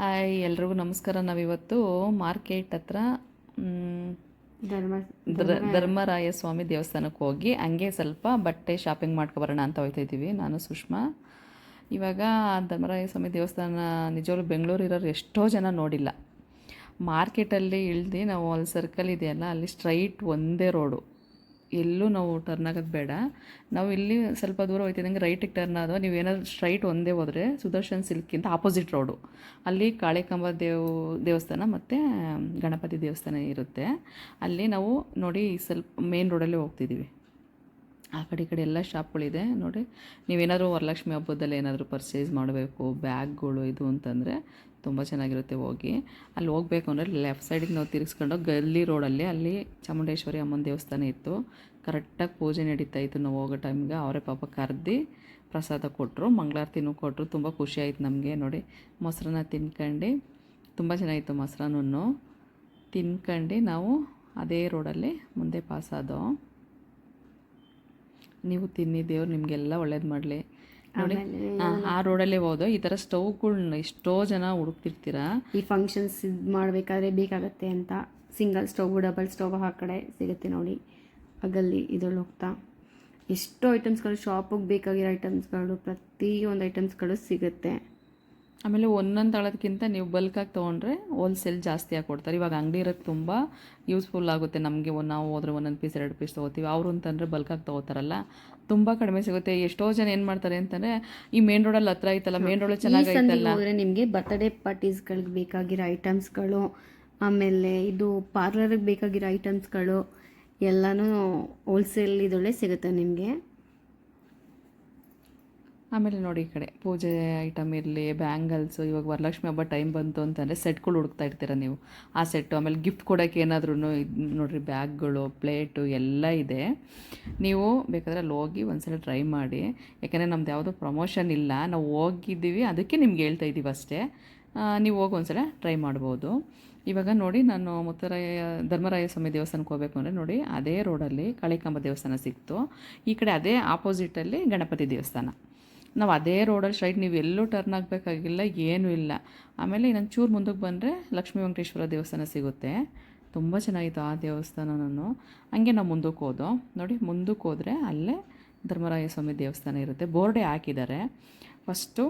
Hi ಎಲ್ರಿಗೂ ನಮಸ್ಕಾರ. ನಾವಿವತ್ತು ಮಾರ್ಕೆಟ್ ಹತ್ರ ಧರ್ಮ ಧರ್ಮರಾಯ ಸ್ವಾಮಿ ದೇವಸ್ಥಾನಕ್ಕೆ ಹೋಗಿ ಹಂಗೆ ಸ್ವಲ್ಪ ಬಟ್ಟೆ ಶಾಪಿಂಗ್ ಮಾಡ್ಕೊಬರೋಣ ಅಂತ ಹೋಗ್ತಾಯಿದ್ದೀವಿ ನಾನು ಸುಷ್ಮಾ. ಇವಾಗ ಧರ್ಮರಾಯ ಸ್ವಾಮಿ ದೇವಸ್ಥಾನ ನಿಜವಾಗ್ಲೂ ಬೆಂಗಳೂರು ಇರೋರು ಎಷ್ಟೋ ಜನ ನೋಡಿಲ್ಲ. ಮಾರ್ಕೆಟಲ್ಲಿ ಇಳ್ದು ನಾವು ಅಲ್ಲಿ ಸರ್ಕಲ್ ಇದೆಯಲ್ಲ, ಅಲ್ಲಿ ಸ್ಟ್ರೈಟ್ ಒಂದೇ ರೋಡು, ಎಲ್ಲೂ ನಾವು ಟರ್ನ್ ಆಗೋದು ಬೇಡ. ನಾವು ಇಲ್ಲಿ ಸ್ವಲ್ಪ ದೂರ ಹೋಗ್ತಿದ್ದಂಗೆ ರೈಟಿಗೆ ಟರ್ನ್ ಆದೋ, ನೀವೇನಾದ್ರು ಸ್ಟ್ರೈಟ್ ಒಂದೇ ಹೋದರೆ ಸುದರ್ಶನ್ ಸಿಲ್ಕಿಂತ ಆಪೋಸಿಟ್ ರೋಡು, ಅಲ್ಲಿ ಕಾಳಿಕಾಂಬ ದೇವಸ್ಥಾನ ಮತ್ತು ಗಣಪತಿ ದೇವಸ್ಥಾನ ಇರುತ್ತೆ. ಅಲ್ಲಿ ನಾವು ನೋಡಿ ಸ್ವಲ್ಪ ಮೇನ್ ರೋಡಲ್ಲೇ ಹೋಗ್ತಿದ್ದೀವಿ. ಆ ಕಡೆ ಈ ಕಡೆ ಎಲ್ಲ ಶಾಪ್ಗಳಿದೆ ನೋಡಿ. ನೀವೇನಾದರೂ ವರಲಕ್ಷ್ಮಿ ಹಬ್ಬದಲ್ಲಿ ಏನಾದರೂ ಪರ್ಚೇಸ್ ಮಾಡಬೇಕು, ಬ್ಯಾಗ್ಗಳು ಇದು ಅಂತಂದರೆ ತುಂಬ ಚೆನ್ನಾಗಿರುತ್ತೆ. ಹೋಗಿ ಅಲ್ಲಿ ಹೋಗಬೇಕು ಅಂದರೆ ಲೆಫ್ಟ್ ಸೈಡಿಗೆ ನಾವು ತಿರುಗಿಸ್ಕೊಂಡು ಗಲ್ಲಿ ರೋಡಲ್ಲಿ ಅಲ್ಲಿ ಚಾಮುಂಡೇಶ್ವರಿ ಅಮ್ಮನ ದೇವಸ್ಥಾನ ಇತ್ತು. ಕರೆಕ್ಟಾಗಿ ಪೂಜೆ ನಡೀತಾ ಇತ್ತು. ನಾವು ಹೋಗೋ ಟೈಮ್ಗೆ ಅವರೇ ಪಾಪ ಕರೆದು ಪ್ರಸಾದ ಕೊಟ್ಟರು, ಮಂಗಳಾರತಿನೂ ಕೊಟ್ಟರು. ತುಂಬ ಖುಷಿ ಆಯಿತು ನಮಗೆ. ನೋಡಿ ಮೊಸರನ್ನ ತಿನ್ಕೊಂಡು ತುಂಬ ಚೆನ್ನಾಗಿತ್ತು. ಮೊಸರನ್ನು ತಿನ್ಕೊಂಡು ನಾವು ಅದೇ ರೋಡಲ್ಲಿ ಮುಂದೆ ಪಾಸಾದೋ. ನೀವು ತಿನ್ನಿ, ದೇವ್ರು ನಿಮಗೆಲ್ಲ ಒಳ್ಳೇದು ಮಾಡಲಿ. ನೋಡಿ ಆ ರೋಡಲ್ಲೇ ಹೋದೋ. ಈ ಥರ ಸ್ಟವ್ಗಳ್ನ ಎಷ್ಟೋ ಜನ ಹುಡುಕ್ತಿರ್ತೀರ. ಈ ಫಂಕ್ಷನ್ಸ್ ಇದು ಮಾಡಬೇಕಾದ್ರೆ ಬೇಕಾಗತ್ತೆ ಅಂತ ಸಿಂಗಲ್ ಸ್ಟವ್, ಡಬಲ್ ಸ್ಟವ್ ಆ ಕಡೆ ಸಿಗುತ್ತೆ ನೋಡಿ. ಆಗಲ್ಲಿ ಇದ್ರಲ್ಲಿ ಹೋಗ್ತಾ ಎಷ್ಟೋ ಐಟಮ್ಸ್ಗಳು, ಶಾಪಿಗೆ ಬೇಕಾಗಿರೋ ಐಟಮ್ಸ್ಗಳು, ಪ್ರತಿಯೊಂದು ಐಟಮ್ಸ್ಗಳು ಸಿಗುತ್ತೆ. ಆಮೇಲೆ ಒಂದೊಂದು ತಗೊಳ್ಳೋದಕ್ಕಿಂತ ನೀವು ಬಲ್ಕಾಗಿ ತೊಗೊಂಡ್ರೆ ಹೋಲ್ಸೇಲ್ ಜಾಸ್ತಿ ಆಗಿ ಕೊಡ್ತಾರೆ. ಇವಾಗ ಅಂಗಡಿ ಇರೋದು ತುಂಬ ಯೂಸ್ಫುಲ್ ಆಗುತ್ತೆ ನಮಗೆ. ನಾವು ಹೋದ್ರೆ ಒಂದೊಂದು ಪೀಸ್ 2 ಪೀಸ್ ತೊಗೋತೀವಿ. ಅವರು ಅಂತಂದರೆ ಬಲ್ಕಾಗಿ ತೊಗೋತಾರಲ್ಲ, ತುಂಬ ಕಡಿಮೆ ಸಿಗುತ್ತೆ. ಎಷ್ಟೋ ಜನ ಏನು ಮಾಡ್ತಾರೆ ಅಂತಂದರೆ, ಈ ಮೇನ್ ರೋಡಲ್ಲಿ ಹತ್ರ ಐತಲ್ಲ, ಮೇನ್ ರೋಡಲ್ಲಿ ಚೆನ್ನಾಗೈತಲ್ಲ, ಹೋದರೆ ನಿಮಗೆ ಬರ್ತ್ಡೇ ಪಾರ್ಟೀಸ್ಗಳಿಗೆ ಬೇಕಾಗಿರೋ ಐಟಮ್ಸ್ಗಳು, ಆಮೇಲೆ ಇದು ಪಾರ್ಲರ್ಗೆ ಬೇಕಾಗಿರೋ ಐಟಮ್ಸ್ಗಳು ಎಲ್ಲನೂ ಹೋಲ್ಸೇಲ್ ಇದರಲ್ಲೇ ಸಿಗುತ್ತೆ ನಿಮಗೆ. ಆಮೇಲೆ ನೋಡಿ ಈ ಕಡೆ ಪೂಜೆ ಐಟಮ್ ಇರಲಿ, ಬ್ಯಾಂಗಲ್ಸು. ಇವಾಗ ವರಲಕ್ಷ್ಮಿ ಹಬ್ಬ ಟೈಮ್ ಬಂತು ಅಂತಂದರೆ ಸೆಟ್ಗಳು ಹುಡುಕ್ತಾ ಇರ್ತೀರ ನೀವು, ಆ ಸೆಟ್ಟು. ಆಮೇಲೆ ಗಿಫ್ಟ್ ಕೊಡೋಕ್ಕೆ ಏನಾದ್ರೂ ಇದು ನೋಡಿರಿ, ಬ್ಯಾಗ್ಗಳು, ಪ್ಲೇಟು ಎಲ್ಲ ಇದೆ. ನೀವು ಬೇಕಾದರೆ ಅಲ್ಲಿ ಹೋಗಿ ಒಂದ್ಸಲ ಟ್ರೈ ಮಾಡಿ. ಯಾಕೆಂದರೆ ನಮ್ದು ಯಾವುದೋ ಪ್ರಮೋಷನ್ ಇಲ್ಲ, ನಾವು ಹೋಗಿದ್ದೀವಿ, ಅದಕ್ಕೆ ನಿಮ್ಗೆ ಹೇಳ್ತಾ ಇದ್ದೀವಿ ಅಷ್ಟೇ. ನೀವು ಹೋಗಿ ಒಂದ್ಸಲ ಟ್ರೈ ಮಾಡ್ಬೋದು. ಇವಾಗ ನೋಡಿ, ನಾನು ಧರ್ಮರಾಯ ಸ್ವಾಮಿ ದೇವಸ್ಥಾನಕ್ಕೆ ಹೋಗಬೇಕು ಅಂದರೆ ನೋಡಿ ಅದೇ ರೋಡಲ್ಲಿ ಕಾಳಿಕಾಂಬ ದೇವಸ್ಥಾನ ಸಿಕ್ತು. ಈ ಕಡೆ ಅದೇ ಆಪೋಸಿಟಲ್ಲಿ ಗಣಪತಿ ದೇವಸ್ಥಾನ. ನಾವು ಅದೇ ರೋಡಲ್ಲಿ ಸ್ಟ್ರೈಟ್, ನೀವು ಎಲ್ಲೂ ಟರ್ನ್ ಆಗಬೇಕಾಗಿಲ್ಲ, ಏನೂ ಇಲ್ಲ. ಆಮೇಲೆ ಇನ್ನೊಂದು ಚೂರು ಮುಂದಕ್ಕೆ ಬಂದರೆ ಲಕ್ಷ್ಮೀ ವೆಂಕಟೇಶ್ವರ ದೇವಸ್ಥಾನ ಸಿಗುತ್ತೆ. ತುಂಬ ಚೆನ್ನಾಗಿತ್ತು ಆ ದೇವಸ್ಥಾನನೂ. ಹಂಗೆ ನಾವು ಮುಂದಕ್ಕೆ ಹೋದೋ. ನೋಡಿ ಮುಂದಕ್ಕೆ ಹೋದರೆ ಅಲ್ಲೇ ಧರ್ಮರಾಯ ಸ್ವಾಮಿ ದೇವಸ್ಥಾನ ಇರುತ್ತೆ. ಬೋರ್ಡೇ ಹಾಕಿದ್ದಾರೆ. ಫಸ್ಟು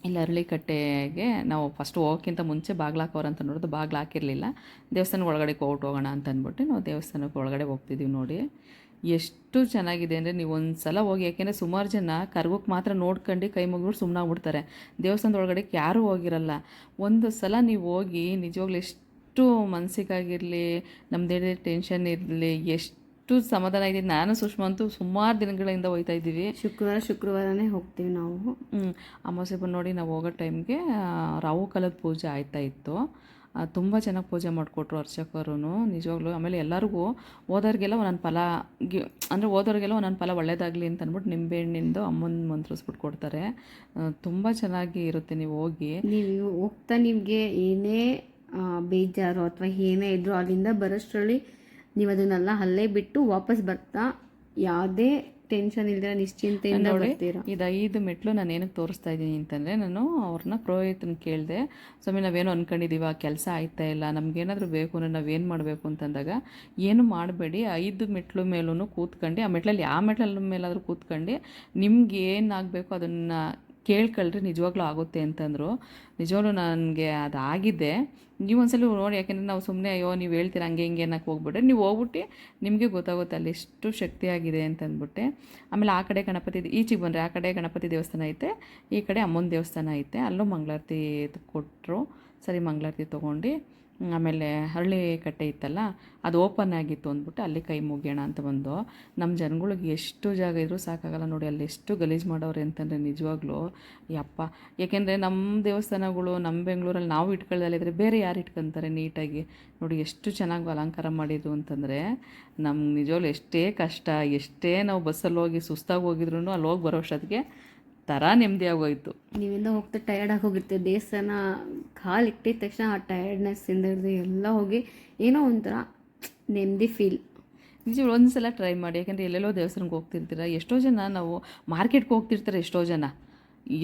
ಇಲ್ಲಿ ಅರಳಿಕಟ್ಟೆಗೆ ನಾವು ಫಸ್ಟು ಹೋಗೋಕ್ಕಿಂತ ಮುಂಚೆ ಬಾಗ್ಲು ಹಾಕೋರು ಅಂತ ನೋಡೋದು, ಬಾಗ್ಲು ಹಾಕಿರಲಿಲ್ಲ. ದೇವಸ್ಥಾನ ಒಳಗಡೆ ಹೋಗೋಣ ಅಂತ ಅಂದ್ಬಿಟ್ಟು ನಾವು ದೇವಸ್ಥಾನಕ್ಕೆ ಒಳಗಡೆ ಹೋಗ್ತಿದ್ದೀವಿ. ನೋಡಿ ಎಷ್ಟು ಚೆನ್ನಾಗಿದೆ ಅಂದರೆ ನೀವು ಒಂದು ಸಲ ಹೋಗಿ. ಯಾಕೆಂದರೆ ಸುಮಾರು ಜನ ಕರ್ಗೋಕ್ಕೆ ಮಾತ್ರ ನೋಡ್ಕೊಂಡು ಕೈ ಮುಗಿಬಿಟ್ಟು ಸುಮ್ಮನೆ ಆಗ್ಬಿಡ್ತಾರೆ. ದೇವಸ್ಥಾನದ ಒಳಗಡೆ ಯಾರೂ ಹೋಗಿರಲ್ಲ. ಒಂದು ಸಲ ನೀವು ಹೋಗಿ ನಿಜವಾಗ್ಲೂ ಎಷ್ಟು ಮನಸ್ಸಿಗಾಗಿರಲಿ, ನಮ್ಮದೇ ಟೆನ್ಷನ್ ಇರಲಿ, ಎಷ್ಟು ಸಮಾಧಾನ ಇದೆ. ನಾನು ಸುಷ್ಮಾ ಅಂತೂ ಸುಮಾರು ದಿನಗಳಿಂದ ಹೋಗ್ತಾ ಇದ್ದೀವಿ. ಶುಕ್ರವಾರನೇ ಹೋಗ್ತೀವಿ ನಾವು. ಅಮಾವಾಸ್ಯೆ ಬಂದು ನೋಡಿ ನಾವು ಹೋಗೋ ಟೈಮ್ಗೆ ರಾಹು ಕಾಲದ ಪೂಜೆ ಆಯ್ತಾ ಇತ್ತು. ತುಂಬ ಚೆನ್ನಾಗಿ ಪೂಜೆ ಮಾಡಿಕೊಟ್ರು ಅರ್ಚಕರು ನಿಜವಾಗ್ಲೂ. ಆಮೇಲೆ ಎಲ್ಲರಿಗೂ ಓದೋರಿಗೆಲ್ಲ ಒಂದೊಂದು ಫಲ ಅಂದರೆ ಓದೋರಿಗೆಲ್ಲ ಒಂದೊಂದು ಫಲ ಒಳ್ಳೇದಾಗಲಿ ಅಂತ ಅಂದ್ಬಿಟ್ಟು ನಿಂಬೆಹಣ್ಣಿಂದು ಅಮ್ಮನ ಮಂತ್ರಿಸ್ಬಿಟ್ಟು ಕೊಡ್ತಾರೆ. ತುಂಬ ಚೆನ್ನಾಗಿ ಇರುತ್ತೆ. ನೀವು ಹೋಗಿ, ನೀವು ಹೋಗ್ತಾ ನಿಮಗೆ ಏನೇ ಬೇಜಾರು ಅಥವಾ ಏನೇ ಇದ್ದರೂ ಅಲ್ಲಿಂದ ಬರೋಷ್ಟರಲ್ಲಿ ನೀವು ಅದನ್ನೆಲ್ಲ ಅಲ್ಲೇ ಬಿಟ್ಟು ವಾಪಸ್ ಬರ್ತಾ ಯಾವುದೇ ಟೆನ್ಷನ್ ಇಲ್ಲದೆ ನಿಶ್ಚಿಂತೆಯಿಂದ ಬರ್ತೀರಾ. ಇದು 5 ಮೆಟ್ಲು ನಾನು ಏನಕ್ಕೆ ತೋರಿಸ್ತಾ ಇದ್ದೀನಿ ಅಂತಂದರೆ, ನಾನು ಅವ್ರನ್ನ ಪುರೋಹಿತನ ಕೇಳಿದೆ, ಸ್ವಾಮಿ ನಾವೇನು ಅಂದ್ಕೊಂಡಿದ್ದೀವಿ, ಆ ಕೆಲಸ ಆಯ್ತಾ ಇಲ್ಲ, ನಮಗೇನಾದರೂ ಬೇಕು ಅಂದರೆ ನಾವೇನು ಮಾಡಬೇಕು ಅಂತಂದಾಗ, ಏನು ಮಾಡಬೇಡಿ, 5 ಮೆಟ್ಲು ಮೇಲೂ ಕೂತ್ಕೊಂಡು, ಆ ಮೆಟ್ಲಲ್ಲಿ ಯಾವ ಮೆಟ್ಲ ಮೇಲಾದರೂ ಕೂತ್ಕೊಂಡು ನಿಮ್ಗೆ ಏನಾಗಬೇಕು ಅದನ್ನು ಕೇಳ್ಕೊಳ್ರಿ, ನಿಜವಾಗ್ಲೂ ಆಗುತ್ತೆ ಅಂತಂದರು. ನಿಜವಾಗ್ಲೂ ನನಗೆ ಅದಾಗಿದೆ. ನೀವು ಒಂದ್ಸಲ ನೋಡಿ. ಯಾಕೆಂದರೆ ನಾವು ಸುಮ್ಮನೆ ಅಯ್ಯೋ ನೀವು ಹೇಳ್ತೀರ ಹಂಗೆ ಹಿಂಗೆ ಅನ್ನಕ್ಕೆ ಹೋಗ್ಬಿಟ್ರೆ, ನೀವು ಹೋಗ್ಬಿಟ್ಟು ನಿಮಗೆ ಗೊತ್ತಾಗುತ್ತೆ ಅಲ್ಲಿ ಎಷ್ಟು ಶಕ್ತಿಯಾಗಿದೆ ಅಂತಂದ್ಬಿಟ್ಟೆ. ಆಮೇಲೆ ಆ ಕಡೆ ಗಣಪತಿ, ಈಚೆಗೆ ಬಂದರೆ ಆ ಕಡೆ ಗಣಪತಿ ದೇವಸ್ಥಾನ ಐತೆ, ಈ ಕಡೆ ಅಮ್ಮನ ದೇವಸ್ಥಾನ ಐತೆ. ಅಲ್ಲೂ ಮಂಗಳಾರತಿ ಕೊಟ್ಟರು. ಸರಿ ಮಂಗಳಾರತಿ ತೊಗೊಂಡು ಆಮೇಲೆ ಹರಳಿ ಕಟ್ಟೆ ಇತ್ತಲ್ಲ, ಅದು ಓಪನ್ ಆಗಿತ್ತು ಅಂದ್ಬಿಟ್ಟು ಅಲ್ಲಿ ಕೈ ಮುಗಿಯೋಣ ಅಂತ ಬಂದು. ನಮ್ಮ ಜನಗಳಿಗೆ ಎಷ್ಟು ಜಾಗ ಇದ್ರೂ ಸಾಕಾಗಲ್ಲ ನೋಡಿ, ಅಲ್ಲಿ ಎಷ್ಟು ಗಲೀಜು ಮಾಡೋರು ಅಂತಂದರೆ ನಿಜವಾಗ್ಲೂ ಯಪ್ಪ. ಏಕೆಂದರೆ ನಮ್ಮ ದೇವಸ್ಥಾನಗಳು ನಮ್ಮ ಬೆಂಗಳೂರಲ್ಲಿ ನಾವು ಇಟ್ಕೊಳ್ಳೋದಲ್ಲಿದ್ದರೆ ಬೇರೆ ಯಾರು ಇಟ್ಕೊತಾರೆ ನೀಟಾಗಿ. ನೋಡಿ ಎಷ್ಟು ಚೆನ್ನಾಗಿ ಅಲಂಕಾರ ಮಾಡಿದ್ರು ಅಂತಂದರೆ, ನಮ್ಗೆ ನಿಜವಾಗ್ಲೂ ಎಷ್ಟೇ ಕಷ್ಟ, ಎಷ್ಟೇ ನಾವು ಬಸ್ಸಲ್ಲಿ ಹೋಗಿ ಸುಸ್ತಾಗಿ ಹೋಗಿದ್ರು ಅಲ್ಲಿ ಹೋಗಿ ಬರೋ ಅಷ್ಟೊತ್ತಿಗೆ ಥರ ನೆಮ್ಮದಿ ಆಗೋಯ್ತು. ನೀವಿಂದ ಹೋಗ್ತಾ ಟಯರ್ಡಾಗಿ ಹೋಗಿರ್ತೀವಿ. ದೇವಸ್ಥಾನ ಕಾಲು ಇಟ್ಟಿದ ತಕ್ಷಣ ಆ ಟಯರ್ಡ್ನೆಸ್ಸಿಂದ ಹಿಡಿದು ಎಲ್ಲ ಹೋಗಿ ಏನೋ ಒಂಥರ ನೆಮ್ಮದಿ ಫೀಲ್. ನಿಜ ಒಂದು ಸಲ ಟ್ರೈ ಮಾಡಿ. ಯಾಕೆಂದರೆ ಎಲ್ಲೆಲ್ಲೋ ದೇವಸ್ಥಾನಕ್ಕೆ ಹೋಗ್ತಿರ್ತೀರ. ಎಷ್ಟೋ ಜನ ನಾವು ಮಾರ್ಕೆಟ್ಗೆ ಹೋಗ್ತಿರ್ತಾರೆ ಎಷ್ಟೋ ಜನ.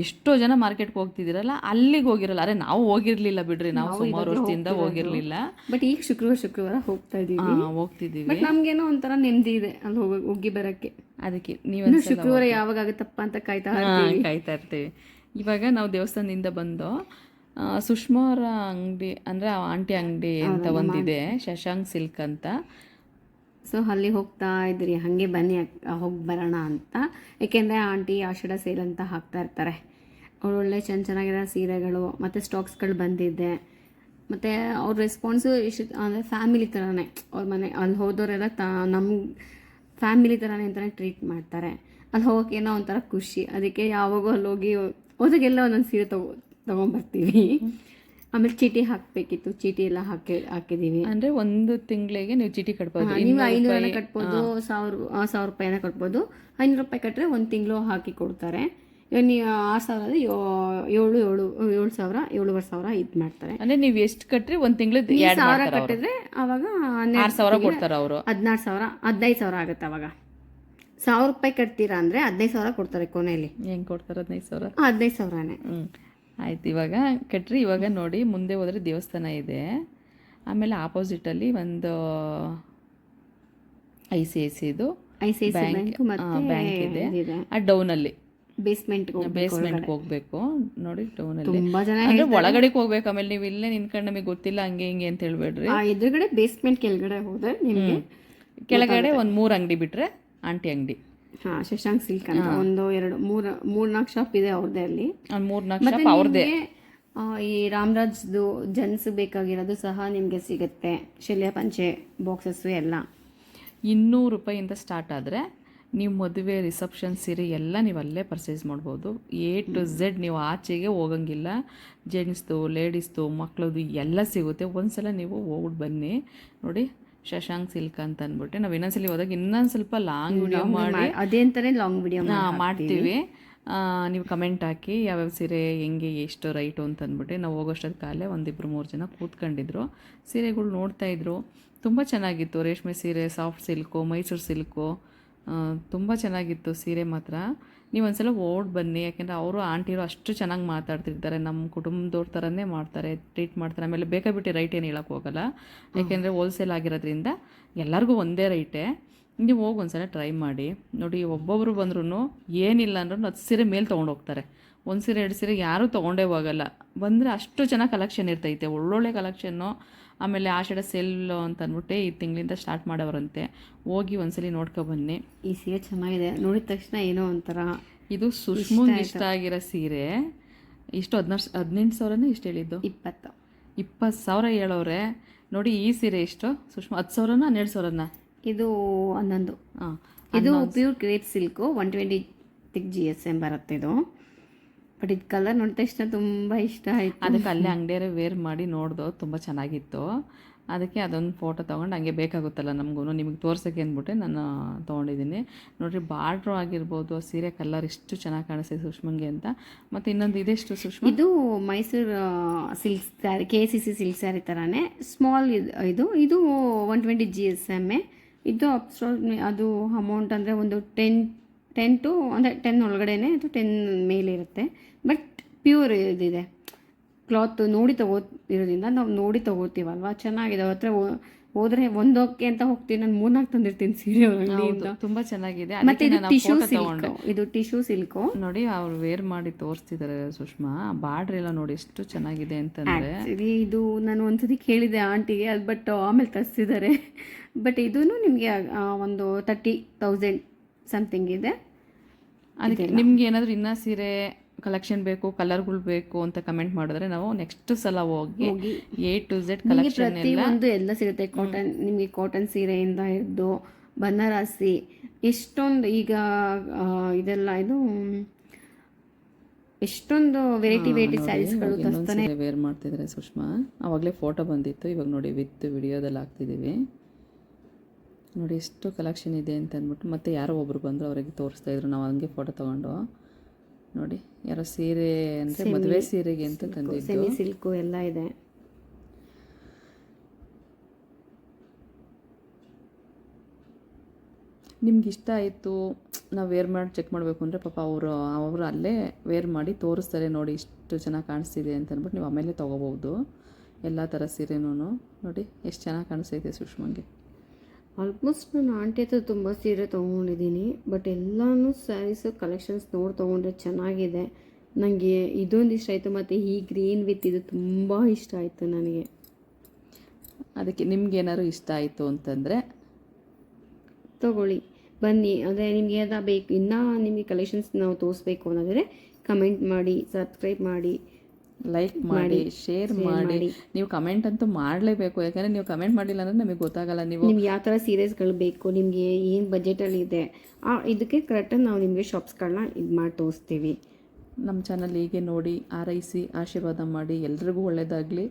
ಎಷ್ಟೋ ಜನ ಮಾರ್ಕೆಟ್ಗೆ ಹೋಗ್ತಿದ್ದೀರಲ್ಲ, ಅಲ್ಲಿಗೆ ಹೋಗಿರಲ್ಲ. ಅರೆ ನಾವು ಹೋಗಿರಲಿಲ್ಲ ಬಿಡ್ರಿ, ನಾವು ಸುಮಾರು ವರ್ಷದಿಂದ ಹೋಗಿರಲಿಲ್ಲ. ಬಟ್ ಈಗ ಶುಕ್ರವಾರ ಹೋಗ್ತಾ ಇದ್ದೀವಿ. ಹೋಗ್ತಿದ್ದೀವಿ. ಬಟ್ ನಮ್ಗೇನೋ ಒಂಥರ ನೆಮ್ಮದಿ ಇದೆ ಅಲ್ಲಿ ಹೋಗಿ ಬರೋಕ್ಕೆ. ಅದಕ್ಕೆ ನೀವು ಶುಕ್ರವಾರ ಯಾವಾಗ ಆಗುತ್ತಪ್ಪ ಅಂತ ಕಾಯ್ತಾ ಇರ್ತೀವಿ. ಇವಾಗ ನಾವು ದೇವಸ್ಥಾನದಿಂದ ಬಂದು ಸುಷ್ಮಾ ಅವರ ಅಂಗಡಿ ಅಂದರೆ ಆಂಟಿ ಅಂಗಡಿ ಅಂತ ಒಂದಿದೆ, ಶಶಾಂಕ್ ಸಿಲ್ಕ್ ಅಂತ. ಸೊ ಅಲ್ಲಿ ಹೋಗ್ತಾ ಇದ್ರಿ, ಹಾಗೆ ಬನ್ನಿ ಹೋಗಿ ಬರೋಣ ಅಂತ. ಏಕೆಂದರೆ ಆಂಟಿ ಆಷಾಢ ಸೇಲ್ ಅಂತ ಹಾಕ್ತಾ ಇರ್ತಾರೆ. ಒಳ್ಳೊಳ್ಳೆ ಚೆನ್ನಾಗಿರೋ ಸೀರೆಗಳು ಮತ್ತು ಸ್ಟಾಕ್ಸ್ಗಳು ಬಂದಿದೆ. ಮತ್ತು ಅವ್ರ ರೆಸ್ಪಾನ್ಸು ಇಷ್ಟು ಅಂದರೆ ಫ್ಯಾಮಿಲಿ ಥರನೇ. ಅವ್ರ ಮನೆ ಅಲ್ಲಿ ಹೋದವರೆಲ್ಲ ನಮ್ಮ ಫ್ಯಾಮಿಲಿ ಥರನೇ ಅಂತಲೇ ಟ್ರೀಟ್ ಮಾಡ್ತಾರೆ. ಅಲ್ಲಿ ಹೋಗೋಕೆ ಏನೋ ಒಂಥರ ಖುಷಿ. ಅದಕ್ಕೆ ಯಾವಾಗೂ ಅಲ್ಲಿ ಹೋದಾಗೆಲ್ಲ ಒಂದೊಂದು ಸೀರೆ ತೊಗೊಂಬರ್ತೀವಿ. ಆಮೇಲೆ ಚೀಟಿ ಹಾಕಬೇಕಿತ್ತು, ಚೀಟಿ ಎಲ್ಲ ಹಾಕಿದ್ದೀವಿ. ಅಂದರೆ ಒಂದು ತಿಂಗಳಿಗೆ ನೀವು ಚೀಟಿ ಕಟ್ಬೋದು. ನೀವು 500 ಕಟ್ಬೋದು, 1000 ರೂಪಾಯಿನ ಕಟ್ಬೋದು. 500 ರೂಪಾಯಿ ಕಟ್ಟರೆ ಒಂದು ತಿಂಗಳು ಹಾಕಿ ಕೊಡ್ತಾರೆ. ಇವಾಗ ನೀವು 6000 ಅಂದರೆ 7,000 ಇದು ಮಾಡ್ತಾರೆ. ಅಂದರೆ ನೀವು ಎಷ್ಟು ಕಟ್ಟ್ರಿ ಒಂದು ತಿಂಗಳು 1000 ಕಟ್ಟಿದ್ರೆ ಅವಾಗ 6,000 ಕೊಡ್ತಾರೆ ಅವರು. 16,000 15,000 ಆಗುತ್ತೆ. ಅವಾಗ 1000 ರೂಪಾಯಿ ಕಟ್ತೀರಾ ಅಂದರೆ 15,000 ಕೊಡ್ತಾರೆ ಕೊನೆಯಲ್ಲಿ. ಹೆಂಗೆ ಕೊಡ್ತಾರೆ? 15,000. 15,000ನೇ. ಆಯ್ತು. ಇವಾಗ ಕಟ್ರಿ. ಇವಾಗ ನೋಡಿ ಮುಂದೆ ಹೋದರೆ ದೇವಸ್ಥಾನ ಇದೆ. ಆಮೇಲೆ ಆಪೋಸಿಟಲ್ಲಿ ಒಂದು ICICI ಬ್ಯಾಂಕ್ ಇದೆ. ಆ ಡೌನಲ್ಲಿ ಬೇಸ್ಮೆಂಟ್ಗೆ ಹೋಗ್ಬೇಕು. ನೋಡಿ ಡೌನಲ್ಲಿ ತುಂಬಾ ಜನ ಅಂದ್ರೆ ಒಳಗಡೆಗೆ ಹೋಗ್ಬೇಕು. ಆಮೇಲೆ ನೀವು ಇಲ್ಲೇ ನಿನ್ಕೊಂಡು ನಮಗೆ ಗೊತ್ತಿಲ್ಲ ಹಂಗೆ ಹಿಂಗೆ ಅಂತ ಹೇಳ್ಬೇಡ್ರಿ. ಎದುರುಗಡೆ ಬೇಸ್ಮೆಂಟ್ ಕೆಳಗಡೆ ಹೋದ್ರೆ ನಿಮಗೆ ಕೆಳಗಡೆ ಒಂದು 3 ಅಂಗಡಿ ಬಿಟ್ರೆ ಆಂಟಿ ಅಂಗಡಿ. ಶಶಾಂಕ್ ಸಿಲ್ಕ್ ಅಂತ 1 2 3 4 ಶಾಪ್ ಇದೆ ಅವ್ರದ್ದೇ. ಅಲ್ಲಿ 3-4 ಶಾಪ್ ಅವ್ರದ್ದೇ. ಈ ರಾಮರಾಜ್ದು ಜೆಂಟ್ಸ್ ಬೇಕಾಗಿರೋದು ಸಹ ನಿಮಗೆ ಸಿಗುತ್ತೆ. ಶಲ್ಯ ಪಂಚೆ ಬಾಕ್ಸಸ್ ಎಲ್ಲ 200 ರೂಪಾಯಿಂದ ಸ್ಟಾರ್ಟ್ ಆದರೆ ನೀವು ಮದುವೆ ರಿಸೆಪ್ಷನ್ ಸೀರೆ ಎಲ್ಲ ನೀವು ಅಲ್ಲೇ ಪರ್ಚೇಸ್ ಮಾಡ್ಬೋದು. A to Z ನೀವು ಆಚೆಗೆ ಹೋಗಂಗಿಲ್ಲ. ಜೆಂಟ್ಸ್ದು, ಲೇಡೀಸ್ದು, ಮಕ್ಕಳದು ಎಲ್ಲ ಸಿಗುತ್ತೆ. ಒಂದ್ಸಲ ನೀವು ಹೋಗ್ಬಿಟ್ಟು ಬನ್ನಿ. ನೋಡಿ ಶಶಾಂಕ್ ಸಿಲ್ಕ್ ಅಂತ ಅಂದ್ಬಿಟ್ಟು ನಾವು ಇನ್ನೊಂದ್ಸಲಿ ಹೋದಾಗ ಇನ್ನೊಂದು ಸ್ವಲ್ಪ ಲಾಂಗ್ ವಿಡಿಯೋ ಮಾಡಿ ಅದೇ ಅಂತಾನೆ ಲಾಂಗ್ ವಿಡಿಯೋ ಮಾಡ್ತೀವಿ. ನೀವು ಕಮೆಂಟ್ ಹಾಕಿ ಯಾವ್ಯಾವ ಸೀರೆ ಹೆಂಗೆ ಎಷ್ಟು ರೈಟು ಅಂತ ಅಂದ್ಬಿಟ್ಟು. ನಾವು ಹೋಗೋಷ್ಟೊತ್ತು ಕಾಲೇ 1-2-3 ಜನ ಕೂತ್ಕೊಂಡಿದ್ರು, ಸೀರೆಗಳು ನೋಡ್ತಾಯಿದ್ರು. ತುಂಬ ಚೆನ್ನಾಗಿತ್ತು. ರೇಷ್ಮೆ ಸೀರೆ, ಸಾಫ್ಟ್ ಸಿಲ್ಕು, ಮೈಸೂರು ಸಿಲ್ಕು ತುಂಬ ಚೆನ್ನಾಗಿತ್ತು ಸೀರೆ ಮಾತ್ರ. ನೀವು ಒಂದ್ಸಲ ಓಡ್ ಬನ್ನಿ. ಯಾಕೆಂದರೆ ಅವರು ಆಂಟಿರು ಅಷ್ಟು ಚೆನ್ನಾಗಿ ಮಾತಾಡ್ತಿರ್ತಾರೆ. ನಮ್ಮ ಕುಟುಂಬದವ್ರ ಥರನೇ ಮಾಡ್ತಾರೆ, ಟ್ರೀಟ್ ಮಾಡ್ತಾರೆ. ಆಮೇಲೆ ಬೇಕಾಬಿಟ್ಟು ರೈಟ್ ಏನು ಹೇಳೋಕ್ಕೆ ಹೋಗಲ್ಲ. ಯಾಕೆಂದರೆ ಹೋಲ್ಸೇಲ್ ಆಗಿರೋದ್ರಿಂದ ಎಲ್ಲರಿಗೂ ಒಂದೇ ರೈಟೇ. ನೀವು ಹೋಗಿ ಒಂದ್ಸಲ ಟ್ರೈ ಮಾಡಿ ನೋಡಿ. ಒಬ್ಬೊಬ್ರು ಬಂದ್ರೂ ಏನಿಲ್ಲ ಅಂದ್ರೂ 10 ಸೀರೆ ಮೇಲೆ ತೊಗೊಂಡೋಗ್ತಾರೆ. 1 ಸೀರೆ 2 ಸೀರೆ ಯಾರೂ ತೊಗೊಂಡೇ ಹೋಗಲ್ಲ. ಬಂದರೆ ಅಷ್ಟು ಚೆನ್ನಾಗಿ ಕಲೆಕ್ಷನ್ ಇರ್ತೈತೆ, ಒಳ್ಳೊಳ್ಳೆ ಕಲೆಕ್ಷನ್ನು. ಆಮೇಲೆ ಆಷಾಢ ಸೇಲ್ ಅಂತ ಅಂದ್ಬಿಟ್ಟು ಈ ತಿಂಗಳಿಂದ ಸ್ಟಾರ್ಟ್ ಮಾಡೋರಂತೆ. ಹೋಗಿ ಒಂದ್ಸಲಿ ನೋಡ್ಕೊಬನ್ನಿ. ಈ ಸೀರೆ ಚೆನ್ನಾಗಿದೆ, ನೋಡಿದ ತಕ್ಷಣ ಏನೋ ಒಂಥರ. ಇದು ಸುಷ್ಮಂಗೆ ಇಷ್ಟ ಆಗಿರೋ ಸೀರೆ. ಇಷ್ಟು 18,000ನೇ ಇಷ್ಟು ಹೇಳಿದ್ದು? 20,000 ಹೇಳೋರೆ. ನೋಡಿ ಈ ಸೀರೆ ಎಷ್ಟು ಸುಷ್ಮಾ? 10,000ನಾ 12,000ನಾ? ಇದು 11. ಇದು ಪ್ಯೂರ್ ಕ್ರೇಪ್ ಸಿಲ್ಕು 120 GSM ಬರುತ್ತೆ ಇದು. ಬಟ್ ಇದು ಕಲರ್ ನೋಡಿದ ತಕ್ಷಣ ತುಂಬ ಇಷ್ಟ ಆಯಿತು. ಅದಕ್ಕೆ ಅಲ್ಲೇ ಅಂಗಡಿಯರೇ ವೇರ್ ಮಾಡಿ ನೋಡ್ದು, ತುಂಬ ಚೆನ್ನಾಗಿತ್ತು. ಅದಕ್ಕೆ ಅದೊಂದು ಫೋಟೋ ತೊಗೊಂಡು ಹಂಗೆ ಬೇಕಾಗುತ್ತಲ್ಲ ನಮಗೂ, ನಿಮಗೆ ತೋರ್ಸೋಕ್ಕೆ ಅಂದ್ಬಿಟ್ಟೆ ನಾನು ತೊಗೊಂಡಿದ್ದೀನಿ. ನೋಡಿರಿ ಬಾರ್ಡ್ರು ಆಗಿರ್ಬೋದು, ಸೀರೆ ಕಲರ್ ಎಷ್ಟು ಚೆನ್ನಾಗಿ ಕಾಣಿಸ್ತಿದೆ ಸುಷ್ಮಂಗೆ ಅಂತ. ಮತ್ತು ಇನ್ನೊಂದು ಇದೆಷ್ಟು ಸುಷ್ಮಾ? ಇದು Mysuru silk sari, KCC silk sari ಥರನೇ ಸ್ಮಾಲ್ ಇದು 120 GSM. ಇದು ಅದು ಅಮೌಂಟ್ ಅಂದರೆ ಒಂದು 10 to ಅಂದರೆ 10 ಒಳಗಡೆನೆ, ಅದು 10 ಮೇಲೆ ಇರುತ್ತೆ. ಬಟ್ ಪ್ಯೂರ್ ಇದಿದೆ ಕ್ಲಾತ್. ನೋಡಿ ಇರೋದ್ರಿಂದ ನಾವು ನೋಡಿ ತೊಗೋತೀವಲ್ವ, ಚೆನ್ನಾಗಿದೆ. ಅವ್ರ ಹತ್ರ ಹೋದರೆ ಒಂದೋಕೆ ಅಂತ ಹೋಗ್ತೀನಿ. ನಾನು 3-4 ತಂದಿರ್ತೀನಿ ಸೀರೆ ಅಂಗಡಿಯಿಂದ. ತುಂಬ ಚೆನ್ನಾಗಿದೆ. ಮತ್ತು ಇದು ಟಿಶ್ಯೂ ಸಿಲ್ಕು. ಇದು ಟಿಶ್ಯೂ ಸಿಲ್ಕು ನೋಡಿ ಅವ್ರು ವೇರ್ ಮಾಡಿ ತೋರಿಸ್ತಿದ್ದಾರೆ ಸುಷ್ಮಾ. ಬಾರ್ಡ್ರ್ ಎಲ್ಲ ನೋಡಿ ಎಷ್ಟು ಚೆನ್ನಾಗಿದೆ ಅಂತಂದರೆ. ಇದು ನಾನು ಒಂದ್ಸತಿ ಕೇಳಿದೆ ಆಂಟಿಗೆ, ಅದು ಬಟ್ ಆಮೇಲೆ ತರಿಸಿದ್ದಾರೆ. ಬಟ್ ಇದೂ ನಿಮಗೆ ಒಂದು 30,000 ಸಮಥಿಂಗ್ ಇದೆ. ಅದಕ್ಕೆ ನಿಮ್ಗೆ ಏನಾದರೂ ಇನ್ನೂ ಸೀರೆ ಕಲೆಕ್ಷನ್ ಬೇಕು, ಕಲರ್ಗಳು ಬೇಕು ಅಂತ ಕಮೆಂಟ್ ಮಾಡಿದ್ರೆ ನಾವು ನೆಕ್ಸ್ಟ್ ಸಲ ಹೋಗಿ A to Z ಕಲೆಕ್ಷನ್ ಎಲ್ಲ ಸಿಗುತ್ತೆ. ಕಾಟನ್, ನಿಮಗೆ ಕಾಟನ್ ಸೀರೆಯಿಂದ ಹಿಡಿದು ಬನಾರಸಿ ಎಷ್ಟೊಂದು ಈಗ ಇದೆಲ್ಲ ಇದು ಎಷ್ಟೊಂದು ವೆರೈಟಿ ಸ್ಯಾರೀಸ್ಗಳು ತರಿಸ್ತಾನೆ ವೇರ್ ಮಾಡ್ತಿದ್ದಾರೆ ಸುಷ್ಮಾ. ಆವಾಗಲೇ ಫೋಟೋ ಬಂದಿತ್ತು, ಇವಾಗ ನೋಡಿ ವಿತ್ ವಿಡಿಯೋದಲ್ಲಿ ಹಾಕ್ತಿದ್ದೀವಿ. ನೋಡಿ ಎಷ್ಟು ಕಲೆಕ್ಷನ್ ಇದೆ ಅಂತ ಅಂದ್ಬಿಟ್ಟು. ಮತ್ತು ಯಾರೋ ಒಬ್ರು ಬಂದರು, ಅವರಿಗೆ ತೋರಿಸ್ತಾಯಿದ್ರು. ನಾವು ಹಂಗೆ ಫೋಟೋ ತೊಗೊಂಡು ನೋಡಿ. ಯಾರೋ ಸೀರೆ ಅಂದರೆ ಮದುವೆ ಸೀರೆಗೆ ಅಂತ ತಂದಿದ್ದು. ಸೆಮಿ ಸಿಲ್ಕು ಎಲ್ಲ ಇದೆ. ನಿಮ್ಗೆ ಇಷ್ಟ ಆಯಿತು, ನಾವು ವೇರ್ ಮಾಡಿ ಚೆಕ್ ಮಾಡಬೇಕು ಅಂದರೆ ಪಾಪ ಅವರು ಅಲ್ಲೇ ವೇರ್ ಮಾಡಿ ತೋರಿಸ್ತಾರೆ, ನೋಡಿ ಇಷ್ಟು ಚೆನ್ನಾಗಿ ಕಾಣಿಸ್ತಿದೆ ಅಂತ ಅಂದ್ಬಿಟ್ಟು ನೀವು ಆಮೇಲೆ ತೊಗೋಬೋದು. ಎಲ್ಲ ಥರ ಸೀರೆನೂ ನೋಡಿ ಎಷ್ಟು ಚೆನ್ನಾಗಿ ಕಾಣಿಸ್ತೈತೆ ಸುಷ್ಮಂಗೆ. ಆಲ್ಮೋಸ್ಟ್ ನಾನು ಆಂಟಿ ಹತ್ರ ತುಂಬ ಸೀರೆ ತೊಗೊಂಡಿದ್ದೀನಿ, ಬಟ್ ಎಲ್ಲನೂ ಸ್ಯಾರೀಸು ಕಲೆಕ್ಷನ್ಸ್ ನೋಡಿ ತೊಗೊಂಡ್ರೆ ಚೆನ್ನಾಗಿದೆ. ನನಗೆ ಇದೊಂದು ಇಷ್ಟ ಆಯಿತು, ಮತ್ತು ಈ ಗ್ರೀನ್ ವಿತ್ ಇದು ತುಂಬ ಇಷ್ಟ ಆಯಿತು ನನಗೆ. ಅದಕ್ಕೆ ನಿಮ್ಗೇನಾದ್ರು ಇಷ್ಟ ಆಯಿತು ಅಂತಂದರೆ ತೊಗೊಳ್ಳಿ, ಬನ್ನಿ. ಅಂದರೆ ನಿಮಗೆ ಅದ ಬೇಕು, ಇನ್ನೂ ನಿಮಗೆ ಕಲೆಕ್ಷನ್ಸ್ ನಾವು ತೋರಿಸ್ಬೇಕು ಅನ್ನೋದಾದರೆ ಕಮೆಂಟ್ ಮಾಡಿ, ಸಬ್ಸ್ಕ್ರೈಬ್ ಮಾಡಿ, ಲೈಕ್ ಮಾಡಿ, ಶೇರ್ ಮಾಡಿ. ನೀವು ಕಮೆಂಟ್ ಅಂತೂ ಮಾಡಲೇಬೇಕು, ಯಾಕಂದರೆ ನೀವು ಕಮೆಂಟ್ ಮಾಡಿಲ್ಲ ಅಂದರೆ ನಮಗೆ ಗೊತ್ತಾಗಲ್ಲ. ನಿಮ್ಗೆ ಯಾವ ಥರ ಸೀರೀಸ್ಗಳು ಬೇಕು, ನಿಮಗೆ ಏನು ಬಜೆಟಲ್ಲಿ ಇದೆ, ಇದಕ್ಕೆ ಕರೆಕ್ಟಾಗಿ ನಾವು ನಿಮಗೆ ಶಾಪ್ಸ್ಗಳನ್ನ ಇದು ಮಾಡಿ ತೋರಿಸ್ತೀವಿ. ನಮ್ಮ ಚಾನಲ್ ಹೀಗೆ ನೋಡಿ ಆರೈಸಿ ಆಶೀರ್ವಾದ ಮಾಡಿ. ಎಲ್ರಿಗೂ ಒಳ್ಳೆಯದಾಗಲಿ.